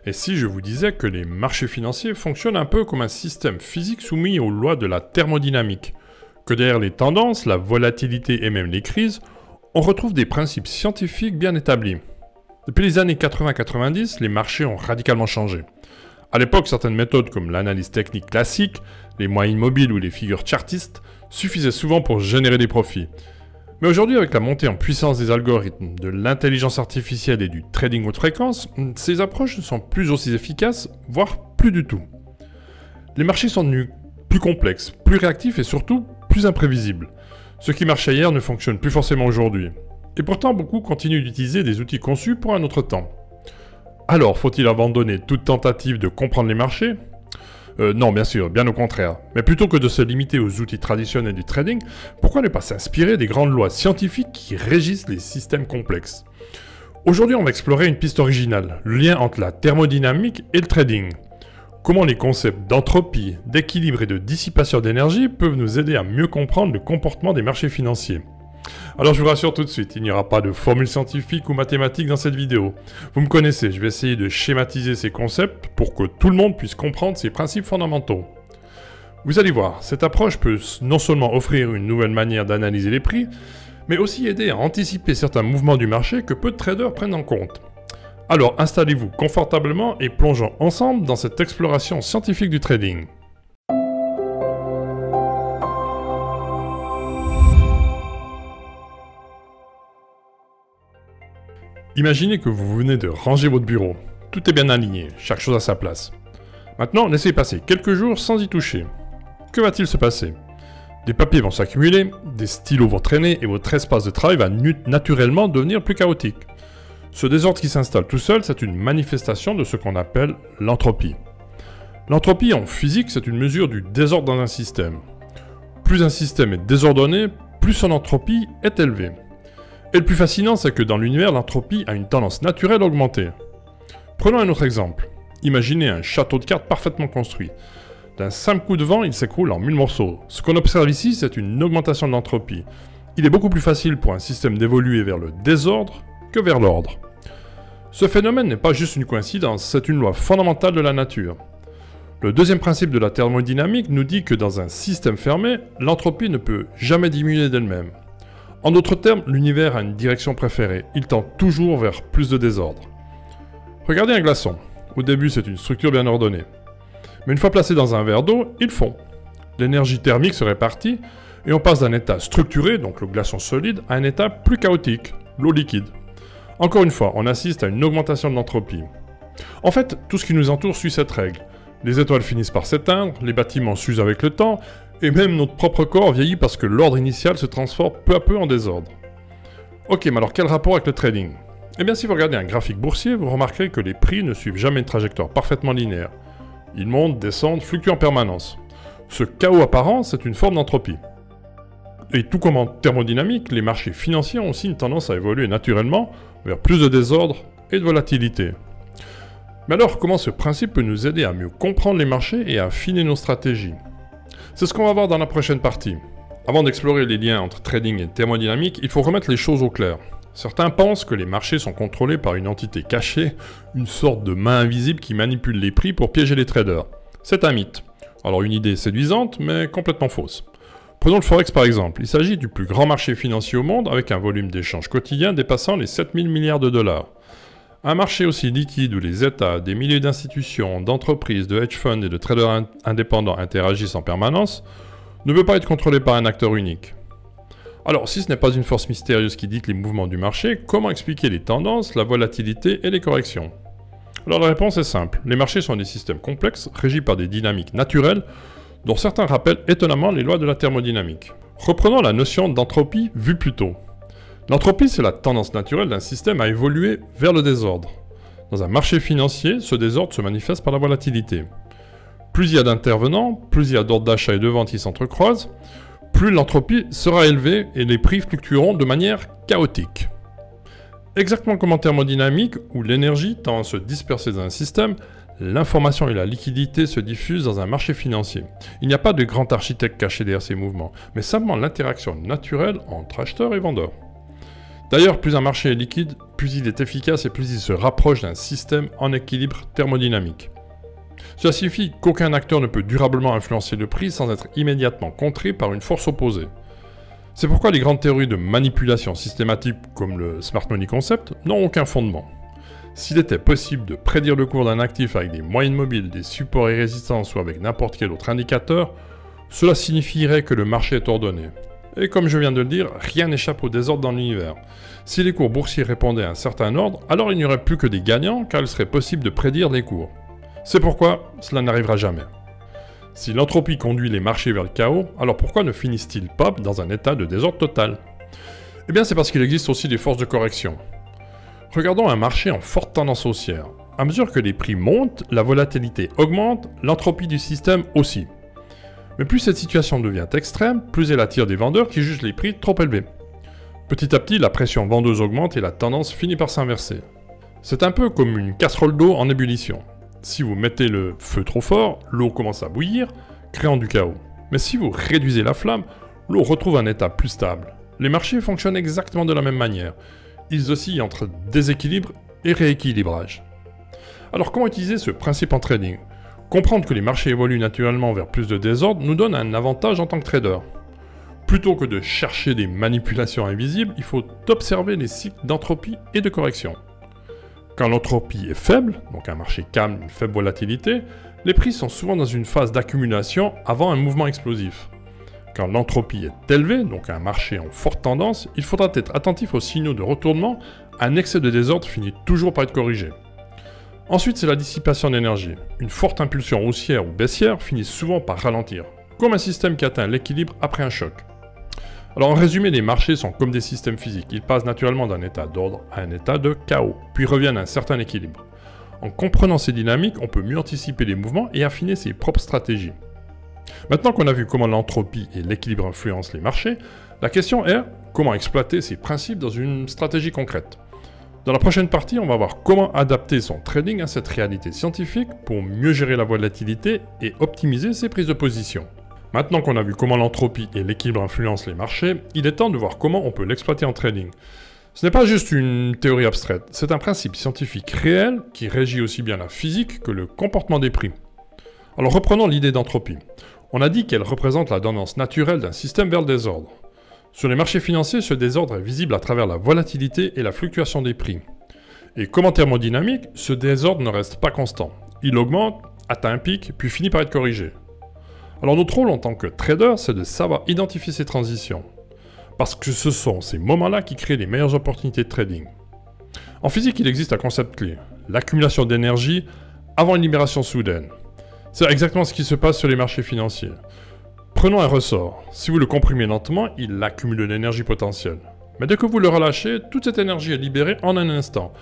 Et si je vous disais que les marchés financiers fonctionnent un peu comme un système physique soumis aux lois de la thermodynamique, que derrière les tendances, la volatilité et même les crises, on retrouve des principes scientifiques bien établis. Depuis les années 80-90, les marchés ont radicalement changé. À l'époque, certaines méthodes comme l'analyse technique classique, les moyennes mobiles ou les figures chartistes suffisaient souvent pour générer des profits. Mais aujourd'hui, avec la montée en puissance des algorithmes, de l'intelligence artificielle et du trading haute fréquence, ces approches ne sont plus aussi efficaces, voire plus du tout. Les marchés sont devenus plus complexes, plus réactifs et surtout plus imprévisibles. Ce qui marchait hier ne fonctionne plus forcément aujourd'hui. Et pourtant, beaucoup continuent d'utiliser des outils conçus pour un autre temps. Alors, faut-il abandonner toute tentative de comprendre les marchés ? Non, bien sûr, bien au contraire. Mais plutôt que de se limiter aux outils traditionnels du trading, pourquoi ne pas s'inspirer des grandes lois scientifiques qui régissent les systèmes complexes ? Aujourd'hui, on va explorer une piste originale, le lien entre la thermodynamique et le trading. Comment les concepts d'entropie, d'équilibre et de dissipation d'énergie peuvent nous aider à mieux comprendre le comportement des marchés financiers. Alors je vous rassure tout de suite, il n'y aura pas de formule scientifique ou mathématique dans cette vidéo. Vous me connaissez, je vais essayer de schématiser ces concepts pour que tout le monde puisse comprendre ces principes fondamentaux. Vous allez voir, cette approche peut non seulement offrir une nouvelle manière d'analyser les prix, mais aussi aider à anticiper certains mouvements du marché que peu de traders prennent en compte. Alors installez-vous confortablement et plongeons ensemble dans cette exploration scientifique du trading. Imaginez que vous venez de ranger votre bureau. Tout est bien aligné, chaque chose à sa place. Maintenant, laissez passer quelques jours sans y toucher. Que va-t-il se passer ? Des papiers vont s'accumuler, des stylos vont traîner et votre espace de travail va naturellement devenir plus chaotique. Ce désordre qui s'installe tout seul, c'est une manifestation de ce qu'on appelle l'entropie. L'entropie en physique, c'est une mesure du désordre dans un système. Plus un système est désordonné, plus son entropie est élevée. Et le plus fascinant, c'est que dans l'univers, l'entropie a une tendance naturelle à augmenter. Prenons un autre exemple. Imaginez un château de cartes parfaitement construit. D'un simple coup de vent, il s'écroule en 1000 morceaux. Ce qu'on observe ici, c'est une augmentation de l'entropie. Il est beaucoup plus facile pour un système d'évoluer vers le désordre que vers l'ordre. Ce phénomène n'est pas juste une coïncidence, c'est une loi fondamentale de la nature. Le deuxième principe de la thermodynamique nous dit que dans un système fermé, l'entropie ne peut jamais diminuer d'elle-même. En d'autres termes, l'univers a une direction préférée. Il tend toujours vers plus de désordre. Regardez un glaçon. Au début, c'est une structure bien ordonnée. Mais une fois placé dans un verre d'eau, il fond. L'énergie thermique se répartit et on passe d'un état structuré, donc le glaçon solide, à un état plus chaotique, l'eau liquide. Encore une fois, on assiste à une augmentation de l'entropie. En fait, tout ce qui nous entoure suit cette règle. Les étoiles finissent par s'éteindre, les bâtiments s'usent avec le temps, et même notre propre corps vieillit parce que l'ordre initial se transforme peu à peu en désordre. Ok, mais alors quel rapport avec le trading ? Eh bien si vous regardez un graphique boursier, vous remarquerez que les prix ne suivent jamais une trajectoire parfaitement linéaire. Ils montent, descendent, fluctuent en permanence. Ce chaos apparent, c'est une forme d'entropie. Et tout comme en thermodynamique, les marchés financiers ont aussi une tendance à évoluer naturellement vers plus de désordre et de volatilité. Mais alors, comment ce principe peut nous aider à mieux comprendre les marchés et à affiner nos stratégies ? C'est ce qu'on va voir dans la prochaine partie. Avant d'explorer les liens entre trading et thermodynamique, il faut remettre les choses au clair. Certains pensent que les marchés sont contrôlés par une entité cachée, une sorte de main invisible qui manipule les prix pour piéger les traders. C'est un mythe. Alors une idée séduisante, mais complètement fausse. Prenons le Forex par exemple. Il s'agit du plus grand marché financier au monde avec un volume d'échanges quotidien dépassant les 7000 milliards de dollars. Un marché aussi liquide où les États, des milliers d'institutions, d'entreprises, de hedge funds et de traders indépendants interagissent en permanence, ne peut pas être contrôlé par un acteur unique. Alors, si ce n'est pas une force mystérieuse qui dicte les mouvements du marché, comment expliquer les tendances, la volatilité et les corrections ? Alors la réponse est simple. Les marchés sont des systèmes complexes, régis par des dynamiques naturelles, dont certains rappellent étonnamment les lois de la thermodynamique. Reprenons la notion d'entropie vue plus tôt. L'entropie, c'est la tendance naturelle d'un système à évoluer vers le désordre. Dans un marché financier, ce désordre se manifeste par la volatilité. Plus il y a d'intervenants, plus il y a d'ordres d'achat et de vente qui s'entrecroisent, plus l'entropie sera élevée et les prix fluctueront de manière chaotique. Exactement comme en thermodynamique, où l'énergie tend à se disperser dans un système, l'information et la liquidité se diffusent dans un marché financier. Il n'y a pas de grand architecte caché derrière ces mouvements, mais simplement l'interaction naturelle entre acheteurs et vendeurs. D'ailleurs, plus un marché est liquide, plus il est efficace et plus il se rapproche d'un système en équilibre thermodynamique. Cela signifie qu'aucun acteur ne peut durablement influencer le prix sans être immédiatement contré par une force opposée. C'est pourquoi les grandes théories de manipulation systématique comme le Smart Money Concept n'ont aucun fondement. S'il était possible de prédire le cours d'un actif avec des moyennes mobiles, des supports et résistances ou avec n'importe quel autre indicateur, cela signifierait que le marché est ordonné. Et comme je viens de le dire, rien n'échappe au désordre dans l'univers. Si les cours boursiers répondaient à un certain ordre, alors il n'y aurait plus que des gagnants car il serait possible de prédire les cours. C'est pourquoi cela n'arrivera jamais. Si l'entropie conduit les marchés vers le chaos, alors pourquoi ne finissent-ils pas dans un état de désordre total? Eh bien c'est parce qu'il existe aussi des forces de correction. Regardons un marché en forte tendance haussière. À mesure que les prix montent, la volatilité augmente, l'entropie du système aussi. Mais plus cette situation devient extrême, plus elle attire des vendeurs qui jugent les prix trop élevés. Petit à petit, la pression vendeuse augmente et la tendance finit par s'inverser. C'est un peu comme une casserole d'eau en ébullition. Si vous mettez le feu trop fort, l'eau commence à bouillir, créant du chaos. Mais si vous réduisez la flamme, l'eau retrouve un état plus stable. Les marchés fonctionnent exactement de la même manière. Ils oscillent entre déséquilibre et rééquilibrage. Alors comment utiliser ce principe en trading? Comprendre que les marchés évoluent naturellement vers plus de désordre nous donne un avantage en tant que trader. Plutôt que de chercher des manipulations invisibles, il faut observer les cycles d'entropie et de correction. Quand l'entropie est faible, donc un marché calme, une faible volatilité, les prix sont souvent dans une phase d'accumulation avant un mouvement explosif. Quand l'entropie est élevée, donc un marché en forte tendance, il faudra être attentif aux signaux de retournement, un excès de désordre finit toujours par être corrigé. Ensuite, c'est la dissipation d'énergie. Une forte impulsion haussière ou baissière finit souvent par ralentir, comme un système qui atteint l'équilibre après un choc. Alors en résumé, les marchés sont comme des systèmes physiques, ils passent naturellement d'un état d'ordre à un état de chaos, puis reviennent à un certain équilibre. En comprenant ces dynamiques, on peut mieux anticiper les mouvements et affiner ses propres stratégies. Maintenant qu'on a vu comment l'entropie et l'équilibre influencent les marchés, la question est comment exploiter ces principes dans une stratégie concrète. Dans la prochaine partie, on va voir comment adapter son trading à cette réalité scientifique pour mieux gérer la volatilité et optimiser ses prises de position. Maintenant qu'on a vu comment l'entropie et l'équilibre influencent les marchés, il est temps de voir comment on peut l'exploiter en trading. Ce n'est pas juste une théorie abstraite, c'est un principe scientifique réel qui régit aussi bien la physique que le comportement des prix. Alors reprenons l'idée d'entropie. On a dit qu'elle représente la tendance naturelle d'un système vers le désordre. Sur les marchés financiers, ce désordre est visible à travers la volatilité et la fluctuation des prix. Et comme en thermodynamique, ce désordre ne reste pas constant. Il augmente, atteint un pic, puis finit par être corrigé. Alors notre rôle en tant que trader, c'est de savoir identifier ces transitions. Parce que ce sont ces moments-là qui créent les meilleures opportunités de trading. En physique, il existe un concept clé, l'accumulation d'énergie avant une libération soudaine. C'est exactement ce qui se passe sur les marchés financiers. Prenons un ressort. Si vous le comprimez lentement, il accumule de l'énergie potentielle. Mais dès que vous le relâchez, toute cette énergie est libérée en un instant.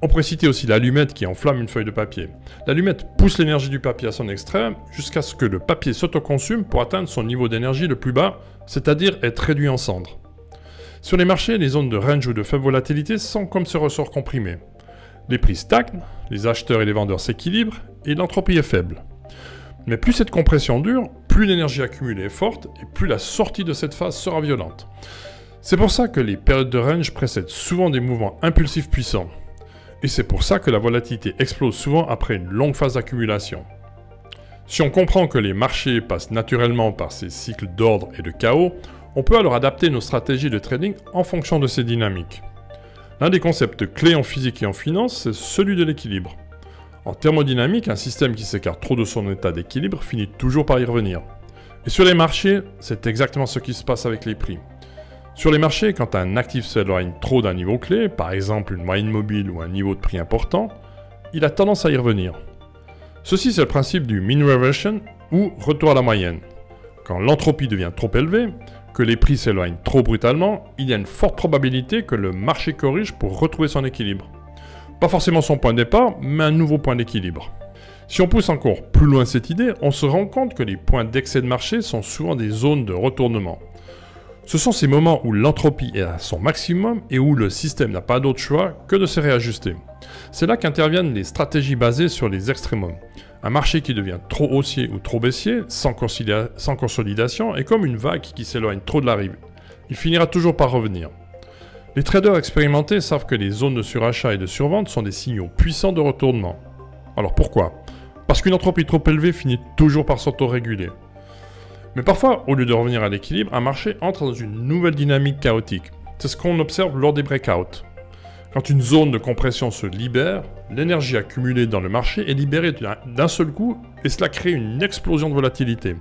On pourrait citer aussi l'allumette qui enflamme une feuille de papier. L'allumette pousse l'énergie du papier à son extrême jusqu'à ce que le papier s'autoconsume pour atteindre son niveau d'énergie le plus bas, c'est-à-dire être réduit en cendres. Sur les marchés, les zones de range ou de faible volatilité sont comme ce ressort comprimé. Les prix stagnent, les acheteurs et les vendeurs s'équilibrent et l'entropie est faible. Mais plus cette compression dure, plus l'énergie accumulée est forte et plus la sortie de cette phase sera violente. C'est pour ça que les périodes de range précèdent souvent des mouvements impulsifs puissants. Et c'est pour ça que la volatilité explose souvent après une longue phase d'accumulation. Si on comprend que les marchés passent naturellement par ces cycles d'ordre et de chaos, on peut alors adapter nos stratégies de trading en fonction de ces dynamiques. L'un des concepts clés en physique et en finance, c'est celui de l'équilibre. En thermodynamique, un système qui s'écarte trop de son état d'équilibre finit toujours par y revenir. Et sur les marchés, c'est exactement ce qui se passe avec les prix. Sur les marchés, quand un actif s'éloigne trop d'un niveau clé, par exemple une moyenne mobile ou un niveau de prix important, il a tendance à y revenir. Ceci, c'est le principe du mean reversion ou retour à la moyenne. Quand l'entropie devient trop élevée, que les prix s'éloignent trop brutalement, il y a une forte probabilité que le marché corrige pour retrouver son équilibre. Pas forcément son point de départ, mais un nouveau point d'équilibre. Si on pousse encore plus loin cette idée, on se rend compte que les points d'excès de marché sont souvent des zones de retournement. Ce sont ces moments où l'entropie est à son maximum et où le système n'a pas d'autre choix que de se réajuster. C'est là qu'interviennent les stratégies basées sur les extrémums. Un marché qui devient trop haussier ou trop baissier, sans consolidation, est comme une vague qui s'éloigne trop de la rive. Il finira toujours par revenir. Les traders expérimentés savent que les zones de surachat et de survente sont des signaux puissants de retournement. Alors pourquoi? Parce qu'une entropie trop élevée finit toujours par s'autoréguler. Mais parfois, au lieu de revenir à l'équilibre, un marché entre dans une nouvelle dynamique chaotique. C'est ce qu'on observe lors des breakouts. Quand une zone de compression se libère, l'énergie accumulée dans le marché est libérée d'un seul coup et cela crée une explosion de volatilité.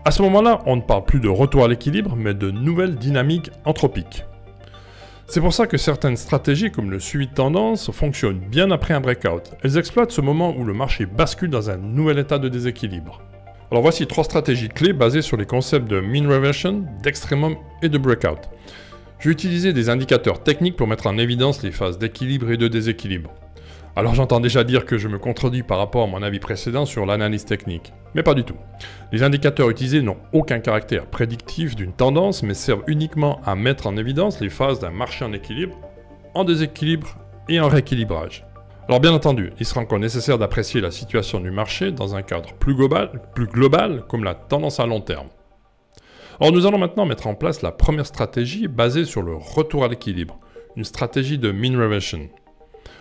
À ce moment-là, on ne parle plus de retour à l'équilibre, mais de nouvelles dynamiques anthropiques. C'est pour ça que certaines stratégies comme le suivi de tendance fonctionnent bien après un breakout. Elles exploitent ce moment où le marché bascule dans un nouvel état de déséquilibre. Alors voici 3 stratégies clés basées sur les concepts de mean reversion, d'extremum et de breakout. Je vais utiliser des indicateurs techniques pour mettre en évidence les phases d'équilibre et de déséquilibre. Alors j'entends déjà dire que je me contredis par rapport à mon avis précédent sur l'analyse technique. Mais pas du tout. Les indicateurs utilisés n'ont aucun caractère prédictif d'une tendance, mais servent uniquement à mettre en évidence les phases d'un marché en équilibre, en déséquilibre et en rééquilibrage. Alors bien entendu, il sera encore nécessaire d'apprécier la situation du marché dans un cadre plus global comme la tendance à long terme. Alors nous allons maintenant mettre en place la première stratégie basée sur le retour à l'équilibre, une stratégie de mean reversion.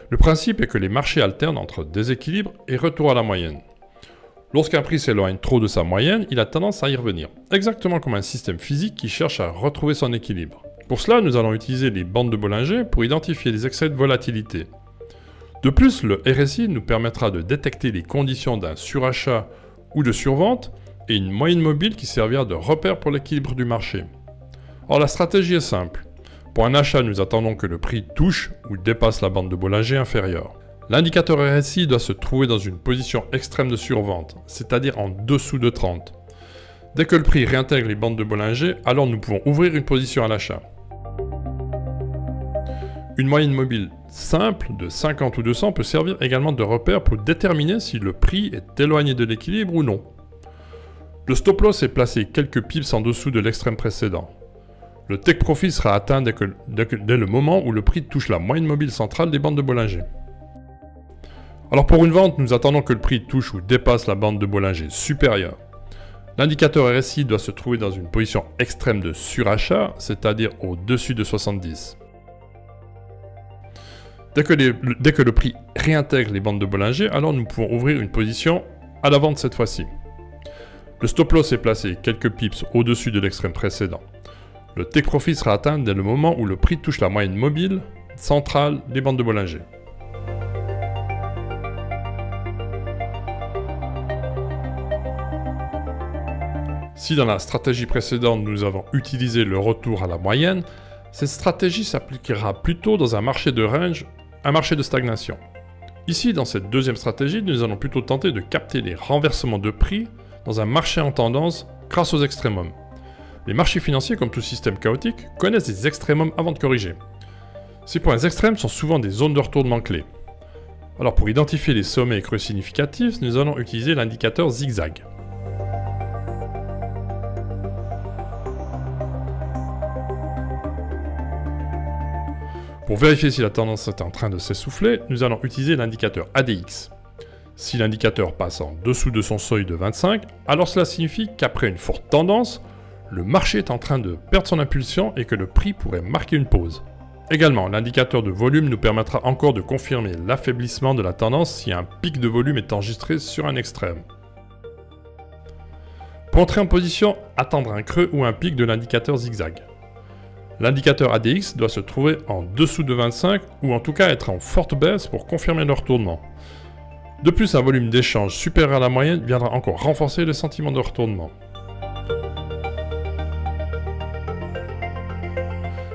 Le principe est que les marchés alternent entre déséquilibre et retour à la moyenne. Lorsqu'un prix s'éloigne trop de sa moyenne, il a tendance à y revenir, exactement comme un système physique qui cherche à retrouver son équilibre. Pour cela, nous allons utiliser les bandes de Bollinger pour identifier les excès de volatilité. De plus, le RSI nous permettra de détecter les conditions d'un surachat ou de survente et une moyenne mobile qui servira de repère pour l'équilibre du marché. Or, la stratégie est simple. Pour un achat, nous attendons que le prix touche ou dépasse la bande de Bollinger inférieure. L'indicateur RSI doit se trouver dans une position extrême de survente, c'est-à-dire en dessous de 30. Dès que le prix réintègre les bandes de Bollinger, alors nous pouvons ouvrir une position à l'achat. Une moyenne mobile simple de 50 ou 200 peut servir également de repère pour déterminer si le prix est éloigné de l'équilibre ou non. Le stop loss est placé quelques pips en dessous de l'extrême précédent. Le take profit sera atteint dès le moment où le prix touche la moyenne mobile centrale des bandes de Bollinger. Alors pour une vente, nous attendons que le prix touche ou dépasse la bande de Bollinger supérieure. L'indicateur RSI doit se trouver dans une position extrême de surachat, c'est-à-dire au-dessus de 70. Dès que le prix réintègre les bandes de Bollinger, alors nous pouvons ouvrir une position à la vente cette fois-ci. Le stop loss est placé quelques pips au-dessus de l'extrême précédent. Le take profit sera atteint dès le moment où le prix touche la moyenne mobile centrale des bandes de Bollinger. Si dans la stratégie précédente nous avons utilisé le retour à la moyenne, cette stratégie s'appliquera plutôt dans un marché de range, un marché de stagnation. Ici, dans cette deuxième stratégie, nous allons plutôt tenter de capter les renversements de prix dans un marché en tendance grâce aux extrémums. Les marchés financiers, comme tout système chaotique, connaissent des extrémums avant de corriger. Ces points extrêmes sont souvent des zones de retournement clés. Alors pour identifier les sommets et creux significatifs, nous allons utiliser l'indicateur zigzag. Pour vérifier si la tendance est en train de s'essouffler, nous allons utiliser l'indicateur ADX. Si l'indicateur passe en dessous de son seuil de 25, alors cela signifie qu'après une forte tendance, le marché est en train de perdre son impulsion et que le prix pourrait marquer une pause. Également, l'indicateur de volume nous permettra encore de confirmer l'affaiblissement de la tendance si un pic de volume est enregistré sur un extrême. Pour entrer en position, attendre un creux ou un pic de l'indicateur zigzag. L'indicateur ADX doit se trouver en dessous de 25 ou en tout cas être en forte baisse pour confirmer le retournement. De plus, un volume d'échange supérieur à la moyenne viendra encore renforcer le sentiment de retournement.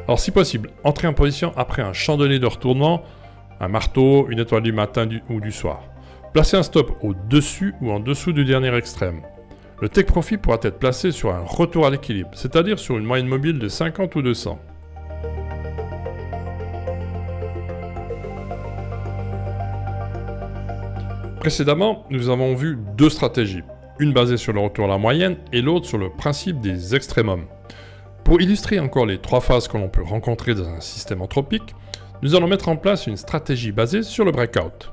Alors si possible, entrez en position après un chandelier de retournement, un marteau, une étoile du matin ou du soir. Placez un stop au-dessus ou en dessous du dernier extrême. Le take profit pourra être placé sur un retour à l'équilibre, c'est-à-dire sur une moyenne mobile de 50 ou 200. Précédemment, nous avons vu deux stratégies, une basée sur le retour à la moyenne et l'autre sur le principe des extrémums. Pour illustrer encore les trois phases que l'on peut rencontrer dans un système anthropique, nous allons mettre en place une stratégie basée sur le breakout.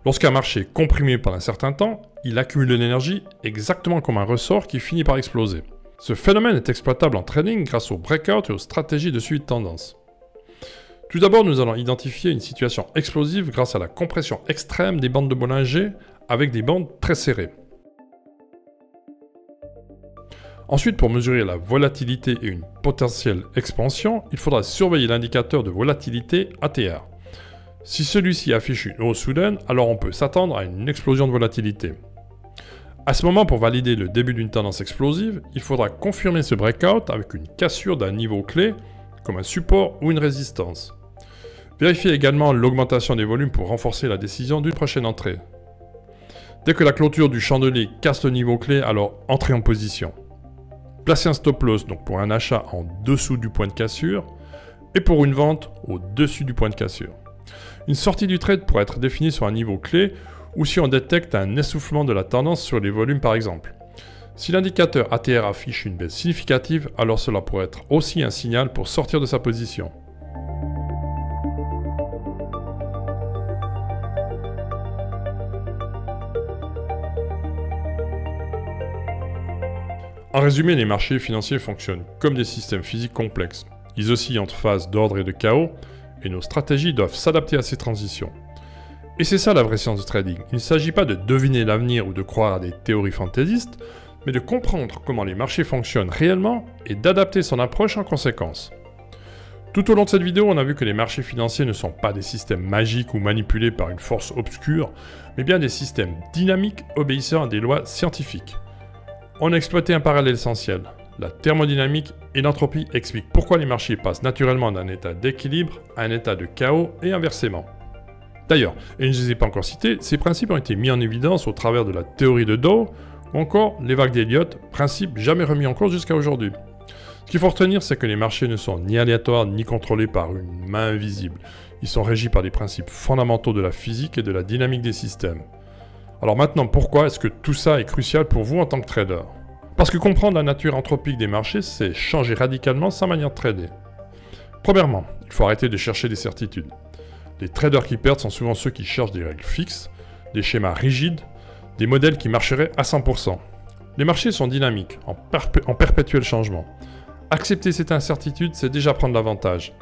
Lorsqu'un marché est comprimé par un certain temps, il accumule de l'énergie exactement comme un ressort qui finit par exploser. Ce phénomène est exploitable en trading grâce au breakout et aux stratégies de suivi de tendance. Tout d'abord, nous allons identifier une situation explosive grâce à la compression extrême des bandes de Bollinger avec des bandes très serrées. Ensuite, pour mesurer la volatilité et une potentielle expansion, il faudra surveiller l'indicateur de volatilité ATR. Si celui-ci affiche une hausse soudaine, alors on peut s'attendre à une explosion de volatilité. À ce moment, pour valider le début d'une tendance explosive, il faudra confirmer ce breakout avec une cassure d'un niveau clé, comme un support ou une résistance. Vérifiez également l'augmentation des volumes pour renforcer la décision d'une prochaine entrée. Dès que la clôture du chandelier casse le niveau clé, alors entrez en position. Placez un stop loss donc pour un achat en dessous du point de cassure et pour une vente au-dessus du point de cassure. Une sortie du trade pourrait être définie sur un niveau clé ou si on détecte un essoufflement de la tendance sur les volumes par exemple. Si l'indicateur ATR affiche une baisse significative, alors cela pourrait être aussi un signal pour sortir de sa position. En résumé, les marchés financiers fonctionnent comme des systèmes physiques complexes. Ils oscillent entre phases d'ordre et de chaos, et nos stratégies doivent s'adapter à ces transitions. Et c'est ça la vraie science du trading. Il ne s'agit pas de deviner l'avenir ou de croire à des théories fantaisistes, mais de comprendre comment les marchés fonctionnent réellement et d'adapter son approche en conséquence. Tout au long de cette vidéo, on a vu que les marchés financiers ne sont pas des systèmes magiques ou manipulés par une force obscure, mais bien des systèmes dynamiques obéissant à des lois scientifiques. On a exploité un parallèle essentiel. La thermodynamique et l'entropie expliquent pourquoi les marchés passent naturellement d'un état d'équilibre à un état de chaos et inversement. D'ailleurs, et je ne les ai pas encore cités, ces principes ont été mis en évidence au travers de la théorie de Dow ou encore les vagues d'Elliott, principes jamais remis en cause jusqu'à aujourd'hui. Ce qu'il faut retenir, c'est que les marchés ne sont ni aléatoires ni contrôlés par une main invisible. Ils sont régis par des principes fondamentaux de la physique et de la dynamique des systèmes. Alors maintenant, pourquoi est-ce que tout ça est crucial pour vous en tant que trader? Parce que comprendre la nature anthropique des marchés, c'est changer radicalement sa manière de trader. Premièrement, il faut arrêter de chercher des certitudes. Les traders qui perdent sont souvent ceux qui cherchent des règles fixes, des schémas rigides, des modèles qui marcheraient à 100%. Les marchés sont dynamiques, en perpétuel changement. Accepter cette incertitude, c'est déjà prendre l'avantage.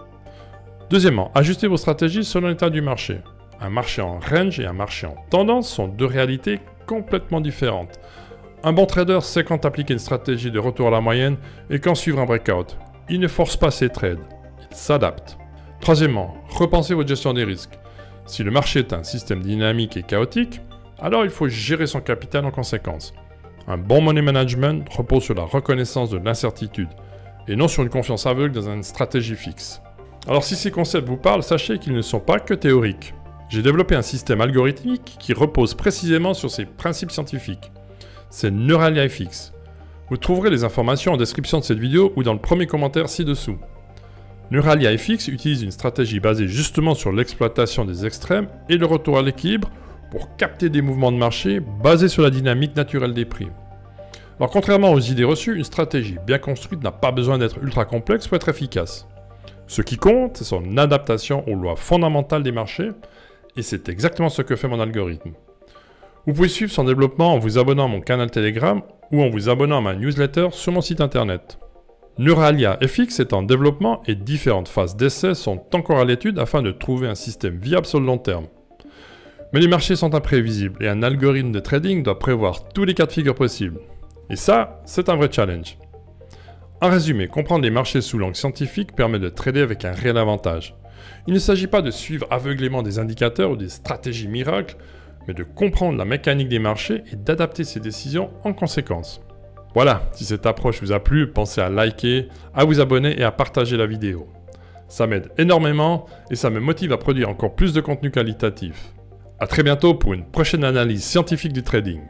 Deuxièmement, ajustez vos stratégies selon l'état du marché. Un marché en range et un marché en tendance sont deux réalités complètement différentes. Un bon trader sait quand appliquer une stratégie de retour à la moyenne et quand suivre un breakout. Il ne force pas ses trades, il s'adapte. Troisièmement, repensez votre gestion des risques. Si le marché est un système dynamique et chaotique, alors il faut gérer son capital en conséquence. Un bon money management repose sur la reconnaissance de l'incertitude et non sur une confiance aveugle dans une stratégie fixe. Alors si ces concepts vous parlent, sachez qu'ils ne sont pas que théoriques. J'ai développé un système algorithmique qui repose précisément sur ces principes scientifiques. C'est NeuraliaFX. Vous trouverez les informations en description de cette vidéo ou dans le premier commentaire ci-dessous. NeuraliaFX utilise une stratégie basée justement sur l'exploitation des extrêmes et le retour à l'équilibre pour capter des mouvements de marché basés sur la dynamique naturelle des prix. Alors contrairement aux idées reçues, une stratégie bien construite n'a pas besoin d'être ultra complexe pour être efficace. Ce qui compte, c'est son adaptation aux lois fondamentales des marchés, et c'est exactement ce que fait mon algorithme. Vous pouvez suivre son développement en vous abonnant à mon canal Telegram ou en vous abonnant à ma newsletter sur mon site internet. NeuraliaFX est en développement et différentes phases d'essai sont encore à l'étude afin de trouver un système viable sur le long terme. Mais les marchés sont imprévisibles et un algorithme de trading doit prévoir tous les cas de figure possibles. Et ça, c'est un vrai challenge. En résumé, comprendre les marchés sous l'angle scientifique permet de trader avec un réel avantage. Il ne s'agit pas de suivre aveuglément des indicateurs ou des stratégies miracles, mais de comprendre la mécanique des marchés et d'adapter ses décisions en conséquence. Voilà, si cette approche vous a plu, pensez à liker, à vous abonner et à partager la vidéo. Ça m'aide énormément et ça me motive à produire encore plus de contenu qualitatif. A très bientôt pour une prochaine analyse scientifique du trading.